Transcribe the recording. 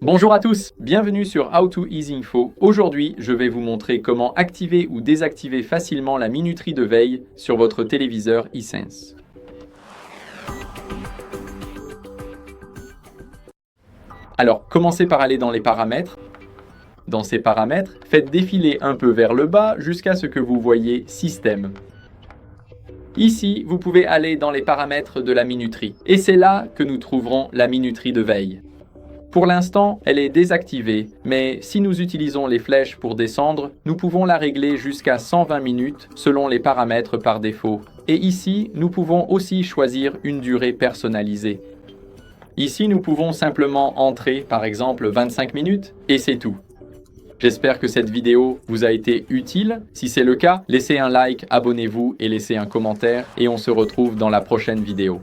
Bonjour à tous, bienvenue sur How to Ease Info. Aujourd'hui, je vais vous montrer comment activer ou désactiver facilement la minuterie de veille sur votre téléviseur HISENSE. Alors, commencez par aller dans les paramètres. Dans ces paramètres, faites défiler un peu vers le bas jusqu'à ce que vous voyez Système. Ici, vous pouvez aller dans les paramètres de la minuterie. Et c'est là que nous trouverons la minuterie de veille. Pour l'instant, elle est désactivée, mais si nous utilisons les flèches pour descendre, nous pouvons la régler jusqu'à 120 minutes selon les paramètres par défaut. Et ici, nous pouvons aussi choisir une durée personnalisée. Ici, nous pouvons simplement entrer, par exemple, 25 minutes, et c'est tout. J'espère que cette vidéo vous a été utile. Si c'est le cas, laissez un like, abonnez-vous et laissez un commentaire, et on se retrouve dans la prochaine vidéo.